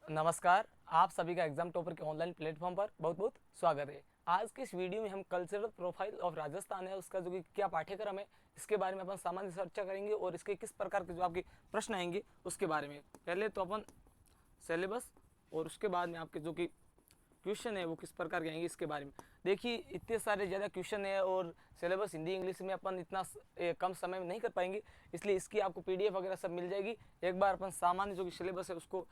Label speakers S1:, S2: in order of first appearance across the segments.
S1: नमस्कार, आप सभी का एग्जाम टॉपर के ऑनलाइन प्लेटफॉर्म पर बहुत बहुत स्वागत है। आज की इस वीडियो में हम कल्चरल प्रोफाइल ऑफ राजस्थान है उसका जो कि क्या पाठ्यक्रम है इसके बारे में अपन सामान्य चर्चा करेंगे और इसके किस प्रकार के जो आपके प्रश्न आएंगे उसके बारे में। पहले तो अपन सिलेबस और उसके बाद में आपके जो कि क्वेश्चन है वो किस प्रकार के आएंगे इसके बारे में। देखिए इतने सारे ज़्यादा क्वेश्चन है और सिलेबस हिंदी इंग्लिश में अपन इतना कम समय में नहीं कर पाएंगे, इसलिए इसकी आपको पीडीएफ वगैरह सब मिल जाएगी। एक बार अपन सामान्य जो कि सिलेबस है उसको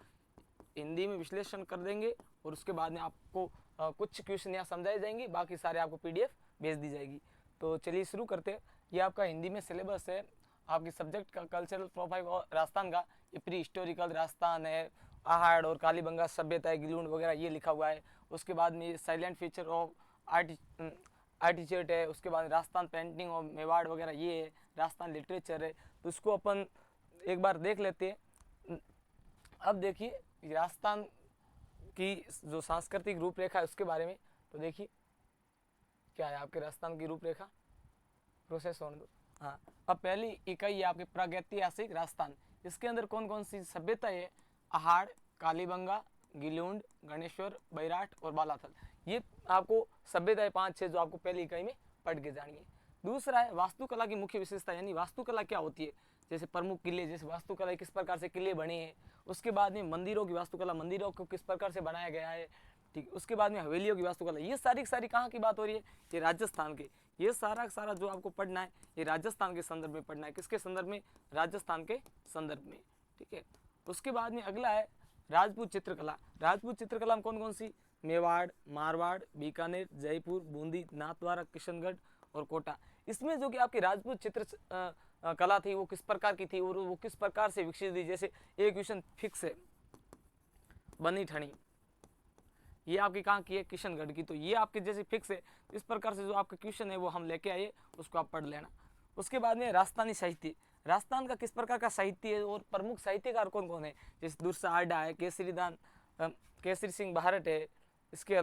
S1: हिंदी में विश्लेषण कर देंगे और उसके बाद में आपको कुछ क्वेश्चन यहाँ समझाए जाएंगे, बाकी सारे आपको पीडीएफ भेज दी जाएगी। तो चलिए शुरू करते हैं। ये आपका हिंदी में सिलेबस है, आपकी सब्जेक्ट का कल्चरल प्रोफाइल और राजस्थान का ये प्री हिस्टोरिकल राजस्थान है, आहड़ और कालीबंगा सभ्यता है, गिलूंड वगैरह ये लिखा हुआ है। उसके बाद में साइलेंट फीचर ऑफ आर्टिचेट है, उसके बाद राजस्थान पेंटिंग और मेवाड़ वगैरह ये है, राजस्थान लिटरेचर है। तो इसको अपन एक बार देख लेते हैं। अब देखिए राजस्थान की जो सांस्कृतिक रूपरेखा है उसके बारे में, तो देखिए क्या है आपके राजस्थान की रूपरेखा। प्रोसेस होने दो। हाँ, अब पहली इकाई है आपके प्रागैतिहासिक राजस्थान। इसके अंदर कौन कौन सी सभ्यता है? आहड़, कालीबंगा, गिलूंड, गणेश्वर, बैराट और बालाथल। ये आपको सभ्यताएं 5-6 जो आपको पहली इकाई में पढ़ के जानी है। दूसरा है वास्तुकला की मुख्य विशेषता, यानी वास्तुकला क्या होती है, जैसे प्रमुख किले, जैसे वास्तुकला किस प्रकार से किले बने हैं। उसके बाद में मंदिरों की वास्तुकला, मंदिरों को किस प्रकार से बनाया गया है, ठीक। उसके बाद में हवेलियों की वास्तुकला। ये सारी सारी कहाँ की बात हो रही है? ये राजस्थान के। ये सारा सारा जो आपको पढ़ना है ये राजस्थान के संदर्भ में पढ़ना है। किसके संदर्भ में? राजस्थान के संदर्भ में, ठीक है। उसके बाद में अगला है राजपूत चित्रकला। राजपूत चित्रकला में कौन कौन सी? मेवाड़, मारवाड़, बीकानेर, जयपुर, बूंदी, नाथद्वारा, किशनगढ़ और कोटा। इसमें जो कि आपकी राजपूत चित्र कला थी वो किस प्रकार की थी और वो किस प्रकार से विकसित थी। जैसे एक क्वेश्चन फिक्स है, बनी ठनी, ये आपकी कहाँ की है? किशनगढ़ की। तो ये आपके जैसे फिक्स है। इस प्रकार से जो आपका क्वेश्चन है वो हम लेके आए, उसको आप पढ़ लेना। उसके बाद में राजस्थानी साहित्य। राजस्थान का किस प्रकार का साहित्य है और प्रमुख साहित्यकार कौन कौन है? जैसे दुर्सा आडा है, केसरी सिंह भारत है। इसके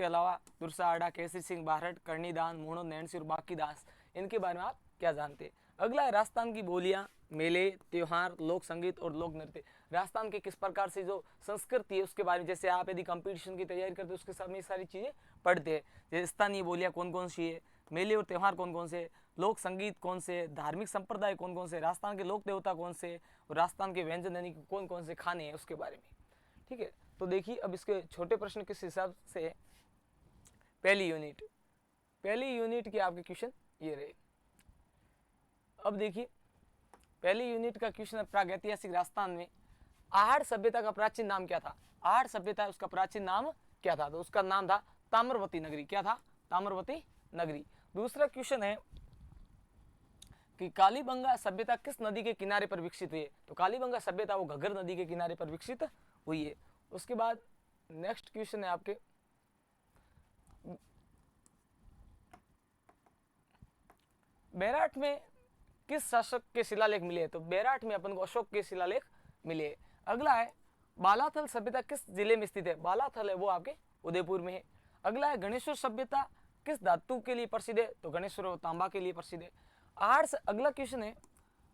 S1: अलावा दुर्सा आडा, केसरी सिंह भारत, कर्णीदान, मोहनो नैन और बाकी दास, इनके बारे में आप क्या जानते हैं? अगला है राजस्थान की बोलियां, मेले, त्योहार, लोक संगीत और लोक नृत्य। राजस्थान के किस प्रकार से जो संस्कृति है उसके बारे में, जैसे आप यदि कंपटीशन की तैयारी करते हो उसके साथ में ये सारी चीज़ें पढ़ते हैं। जैसे स्थानीय बोलियां कौन कौन सी है, मेले और त्यौहार कौन कौन से, लोक संगीत कौन से, धार्मिक संप्रदाय कौन कौन से, राजस्थान के लोक देवता कौन से और राजस्थान के व्यंजन यानी कौन कौन से खाने हैं उसके बारे में, ठीक है। तो देखिए अब इसके छोटे प्रश्न किस हिसाब से है। पहली यूनिट के आपके क्वेश्चन ये रहे। अब देखिए पहली यूनिट का क्वेश्चन है प्रागैतिहासिक राजस्थान में आहड़ सभ्यता का प्राचीन नाम क्या था? आहड़ सभ्यता उसका प्राचीन नाम क्या था? तो उसका नाम था ताम्रवती नगरी। क्या था? ताम्रवती नगरी। दूसरा क्वेश्चन है कि कालीबंगा सभ्यता किस नदी के किनारे पर विकसित हुई है? तो कालीबंगा सभ्यता वो घग्गर नदी के किनारे पर विकसित हुई है। उसके बाद नेक्स्ट क्वेश्चन है आपके बैराट में किस शासक के शिलालेख मिले हैं? तो बैराट में अपन को अशोक के शिलालेख मिले हैं। अगला है बालाथल सभ्यता किस जिले में स्थित है? बालाथल है वो आपके उदयपुर में है। अगला है गणेश्वर सभ्यता किस धातु के लिए प्रसिद्ध है? तो गणेश्वर वो तांबा के लिए प्रसिद्ध है। अगला क्वेश्चन है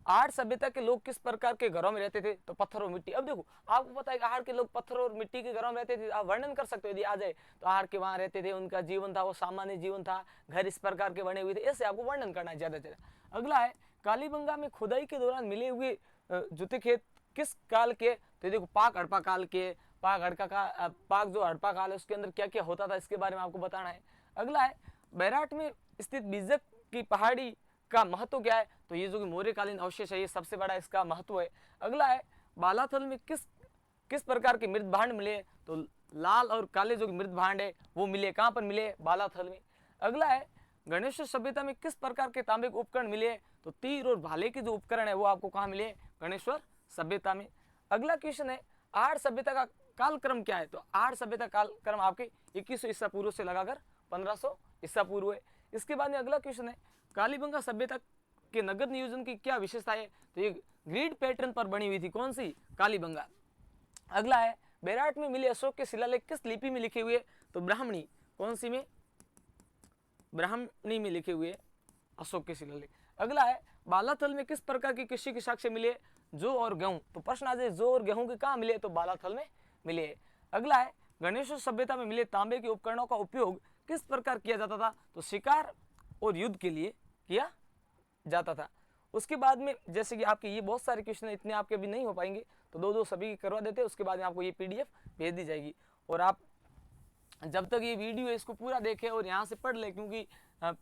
S1: आहड़ सभ्यता के लोग किस प्रकार के घरों में रहते थे? तो पत्थर और मिट्टी। अब देखो आपको पता है कि आहड़ के लोग पत्थर और मिट्टी के घरों में रहते थे। आप वर्णन कर सकते हो यदि आ जाए तो आहड़ के वहां रहते थे, उनका जीवन था वो सामान्य जीवन था, घर इस प्रकार के बने हुए थे, ऐसे आपको वर्णन करना है ज्यादा से ज्यादा। अगला है कालीबंगा में खुदाई के दौरान मिले हुए जूते खेत किस काल के? तो देखो पाक हड़प्पा काल के। पाक जो हड़प्पा काल है उसके अंदर क्या क्या होता था इसके बारे में आपको बताना है। अगला है बैराट में स्थित बीजक की पहाड़ी का महत्व क्या है? तो ये जो कि मौर्यकालीन अवशेष है ये सबसे बड़ा इसका महत्व है। अगला है बालाथल में किस प्रकार के मृत भांड मिले? तो लाल और काले जो मृत भांड है वो मिले। कहाँ पर मिले? बालाथल में। अगला है गणेश्वर सभ्यता में किस प्रकार के तांबे के उपकरण मिले? तो तीर और भाले के जो उपकरण है वो आपको कहाँ मिले? गणेश्वर सभ्यता में। अगला क्वेश्चन है आहड़ सभ्यता का कालक्रम क्या है? तो आहड़ सभ्यता कालक्रम आपके 2100 ईसा पूर्व से लगाकर 1500 ईसा पूर्व है। इसके बाद में अगला क्वेश्चन है कालीबंगा सभ्यता के नगर नियोजन की क्या विशेषता है? तो ये ग्रिड पैटर्न पर बनी हुई थी। कौन सी? कालीबंगा। अगला है बैराट में मिले अशोक के शिलालेख किस लिपि में लिखे हुए? तो ब्राह्मणी। कौन सी में? ब्राह्मणी में लिखे हुए अशोक के शिलालेख। अगला है बालाथल में किस प्रकार की कृषि के साक्ष्य मिले? जौ और गेहूं। तो प्रश्न आ जाए जौ और गेहूं के कहाँ मिले? तो बालाथल में मिले। अगला है गणेश सभ्यता में मिले तांबे के उपकरणों का उपयोग किस प्रकार किया जाता था? तो शिकार और युद्ध के लिए किया जाता था। उसके बाद में जैसे कि आपके ये बहुत सारे क्वेश्चन है, इतने आपके अभी नहीं हो पाएंगे, तो दो सभी करवा देते हैं। उसके बाद में आपको ये PDF भेज दी जाएगी और आप जब तक ये वीडियो है इसको पूरा देखें और यहाँ से पढ़ ले, क्योंकि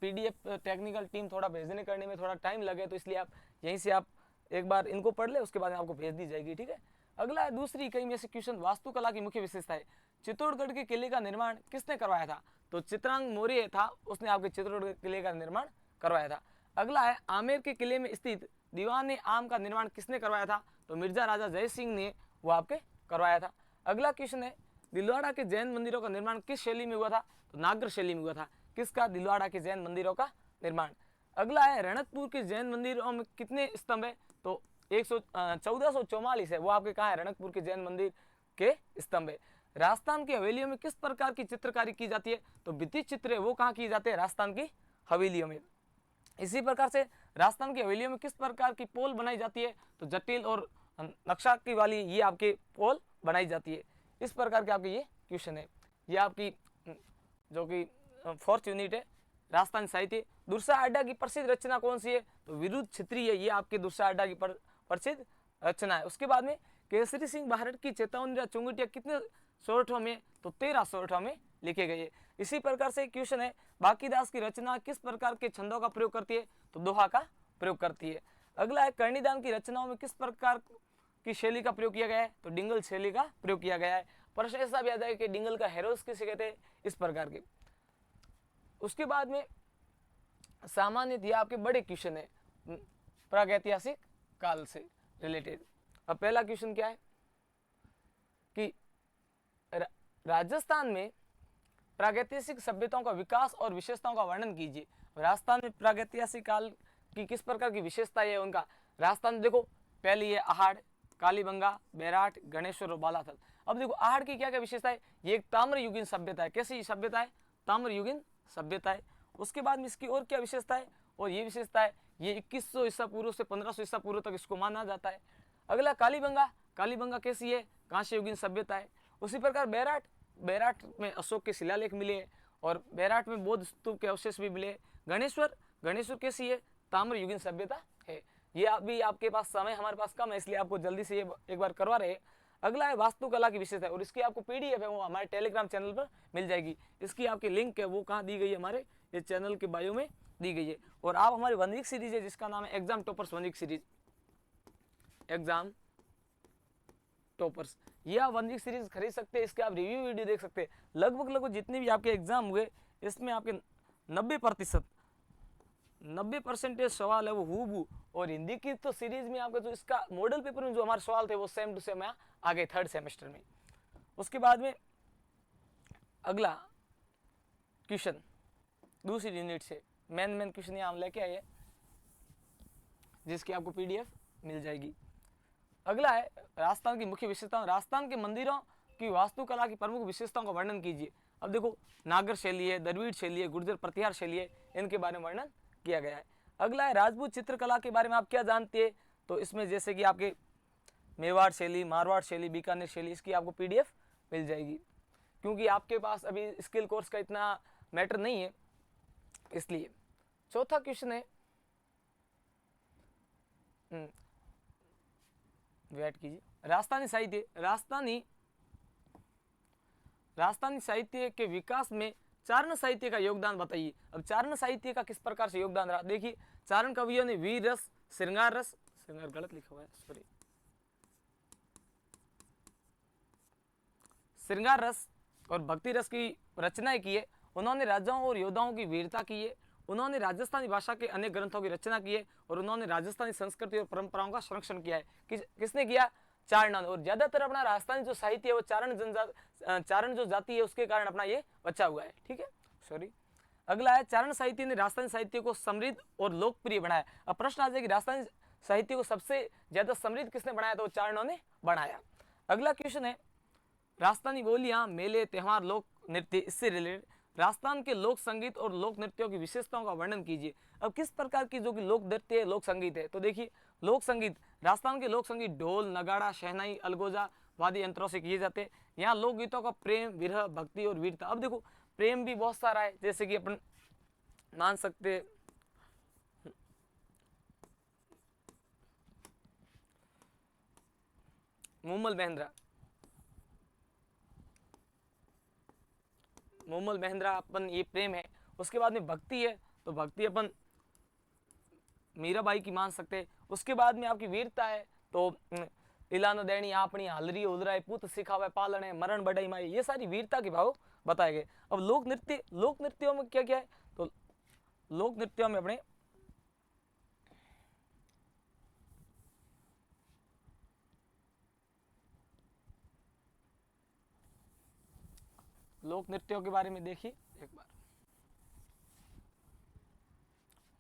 S1: PDF टेक्निकल टीम थोड़ा भेजने करने में थोड़ा टाइम लगे, तो इसलिए आप यहीं से आप एक बार इनको पढ़ ले, उसके बाद आपको भेज दी जाएगी। ठीक है। अगला है दूसरी इकाई में से क्वेश्चन, वास्तुकला की मुख्य विशेषता है। चित्तौड़गढ़ के किले का निर्माण किसने करवाया था? तो चित्रांग मौर्य था, उसने आपके चित्तौड़गढ़ किले का निर्माण करवाया था। अगला है आमेर के किले में स्थित दीवान आम का निर्माण किसने करवाया था? तो मिर्जा राजा जय सिंह ने वो आपके करवाया था। अगला क्वेश्चन है दिलवाड़ा के जैन मंदिरों का निर्माण किस शैली में हुआ था? तो नागर शैली में हुआ था। किसका? दिलवाड़ा के जैन मंदिरों का निर्माण। अगला है रणकपुर के जैन मंदिरों में कितने स्तंभ है? तो 1444 है, वो आपके कहाँ है? रणकपुर के जैन मंदिर के स्तंभ है। राजस्थान की हवेलियों में किस प्रकार की चित्रकारी की जाती है? तो भित्ति चित्र है वो कहाँ किए जाते हैं? राजस्थान की हवेलियों में। इसी प्रकार से राजस्थान की हवेलियों में किस प्रकार की पोल बनाई जाती है? तो जटिल और नक्शा की वाली ये आपके पोल बनाई जाती है। इस प्रकार के आपके ये क्वेश्चन है। ये आपकी जो कि 4th यूनिट है राजस्थान साहित्य। दुर्सा अड्डा की प्रसिद्ध रचना कौन सी है? तो विरुद्ध क्षत्रिय, ये आपके दुर्सा अड्डा की प्रसिद्ध रचना है। उसके बाद में केसरी सिंह भारत की चेतावनी चुंगटिया कितने सोरठों में? तो 13 सोरठों में लिखे गए। इसी प्रकार से क्वेश्चन है बाकीदास की रचना किस प्रकार के छंदों का प्रयोग करती है? तो दोहा का प्रयोग करती है। अगला है कर्णिदान की रचनाओं में किस प्रकार की शैली का प्रयोग किया गया है? तो डिंगल शैली का प्रयोग किया गया है। प्रश्न ऐसा भी आता है कि डिंगल का हेरोस किसे कहते हैं? इस प्रकार के। उसके बाद में सामान्य दिया आपके बड़े क्वेश्चन है प्रागैतिहासिक काल से रिलेटेड। अब पहला क्वेश्चन क्या है कि राजस्थान में प्रागैतिहासिक सभ्यताओं का विकास और विशेषताओं का वर्णन कीजिए। राजस्थान में प्रागैतिहासिक काल की किस प्रकार की विशेषता है उनका? राजस्थान में देखो पहली है आहड़, कालीबंगा, बैराट, गणेश्वर और बालाथल। अब देखो आहड़ की क्या क्या विशेषता है? ये एक ताम्रयुगीन सभ्यता है। कैसी सभ्यता है? ताम्रयुगीन सभ्यता है। उसके बाद में इसकी और क्या विशेषता है? और ये विशेषता है ये 2100 ईसा पूर्व से 1500 ईसा पूर्व तक इसको माना जाता है। अगला कालीबंगा, कालीबंगा कैसी है? कांस्य युगीन सभ्यता है। उसी प्रकार बैराट, बैराट में अशोक के शिलालेख मिले और बैराट में बौद्ध स्तूप के अवशेष भी मिले। गणेश्वर, गणेश्वर कैसी है? ताम्रयुगीन सभ्यता है। ये अभी आपके पास समय हमारे पास कम है, इसलिए आपको जल्दी से ये एक बार करवा रहे हैं। अगला है वास्तुकला की विशेषता है और इसकी आपको PDF है वो हमारे टेलीग्राम चैनल पर मिल जाएगी। इसकी आपकी लिंक है वो कहाँ दी गई है? हमारे ये चैनल के बायो में दी गई है। और आप हमारी 1 वीक सीरीज है जिसका नाम है exam toppers 1 week series, exam toppers, ये आप 1 वीक सीरीज खरीद सकते हैं। इसके आप रिव्यू वीडियो देख सकते हैं। लगभग जितने भी आपके एग्जाम हुए इसमें आपके 90% सवाल है वो हूबहू। और हिंदी की तो सीरीज में आपका जो इसका मॉडल पेपर में जो हमारे सवाल थे वो सेम टू सेम आ गए 3rd सेमेस्टर में। उसके बाद में अगला क्वेश्चन दूसरी यूनिट से मेन क्वेश्चन यहाँ हम लेके आए जिसकी आपको PDF मिल जाएगी। अगला है राजस्थान की मुख्य विशेषताओं। राजस्थान के मंदिरों की वास्तुकला की प्रमुख विशेषताओं का वर्णन कीजिए। अब देखो नागर शैली है, द्रविड़ शैली है, गुर्जर प्रतिहार शैली है, इनके बारे में वर्णन किया गया है। अगला है राजपूत चित्रकला के बारे में आप क्या जानते हैं? तो इसमें जैसे कि आपके मेवाड़ शैली, मारवाड़ शैली, बीकानेर शैली, इसकी आपको PDF मिल जाएगी। क्योंकि आपके पास अभी स्किल कोर्स का इतना मैटर नहीं है इसलिए। चौथा क्वेश्चन है, वेट कीजिए, राजस्थानी साहित्य, राजस्थानी साहित्य के विकास में चारण साहित्य का योगदान बताइए। अब चारण साहित्य का किस प्रकार से योगदान रहा? देखिए चारण कवियों ने वीर रस, श्रृंगार रस, श्रृंगार गलत लिखा हुआ है सॉरी, श्रृंगार रस और भक्ति रस की रचनाएं की है। उन्होंने राजाओं और योद्धाओं की वीरता की है। उन्होंने राजस्थानी भाषा के अनेक ग्रंथों की रचना की है और उन्होंने राजस्थानी संस्कृति और परंपराओं का संरक्षण किया है। किसने किया? चारणों ने। और ज्यादातर अपना राजस्थानी जो साहित्य है वो चारण जो जाति है उसके कारण अपना ये बचा हुआ है। ठीक है, सॉरी। अगला है चारण साहित्य ने राजस्थानी साहित्य को समृद्ध और लोकप्रिय बनाया। अब प्रश्न आ जाए कि राजस्थानी साहित्य को सबसे ज्यादा समृद्ध किसने बनाया? तो चारणों ने बनाया। अगला क्वेश्चन है राजस्थानी बोलियां, मेले, त्योहार, लोक नृत्य, इससे रिलेटेड राजस्थान के लोक संगीत और लोक नृत्यों की विशेषताओं का वर्णन कीजिए। अब किस प्रकार की जो कि लोक नृत्य है, लोक संगीत है, तो देखिए लोक संगीत, राजस्थान के लोक संगीत ढोल, नगाड़ा, शहनाई, अलगोजा, वाद्य यंत्रों से किए जाते हैं। यहाँ लोकगीतों का प्रेम, विरह, भक्ति और वीरता। अब देखो प्रेम भी बहुत सारा है, जैसे कि अपन मान सकते मूमल महेंद्रा, मूमल महेंद्रा अपन ये प्रेम है। उसके बाद में भक्ति है, तो भक्ति अपन मीराबाई की मान सकते हैं। उसके बाद में आपकी वीरता है, तो इलानो देनी आपनी हलरी उलराय पुत सिखावे पालने मरण बढ़ाई माई, ये सारी वीरता के भाव बताए गए। अब लोक नृत्य, लोक नृत्यों में क्या क्या है, तो लोक नृत्यों में अपने लोक नृत्यों के बारे में देखिए एक बार।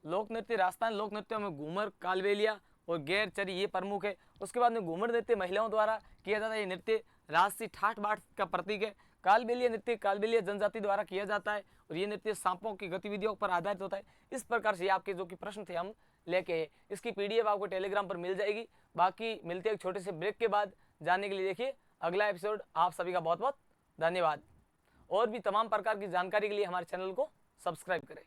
S1: लोक नृत्य, राजस्थान लोक नृत्यों में घूमर, कालबेलिया और गैर चरी ये प्रमुख है। उसके बाद में घूमर नृत्य महिलाओं द्वारा किया जाता है। ये नृत्य राजसी ठाठ बाट का प्रतीक है। कालबेलिया नृत्य कालबेलिया जनजाति द्वारा किया जाता है और ये नृत्य सांपों की गतिविधियों पर आधारित होता है। इस प्रकार से आपके जो कि प्रश्न थे हम लेके आए। इसकी पीडीएफ आपको टेलीग्राम पर मिल जाएगी। बाकी मिलते हैं एक छोटे से ब्रेक के बाद। जानने के लिए देखिए अगला एपिसोड। आप सभी का बहुत बहुत धन्यवाद। और भी तमाम प्रकार की जानकारी के लिए हमारे चैनल को सब्सक्राइब करें।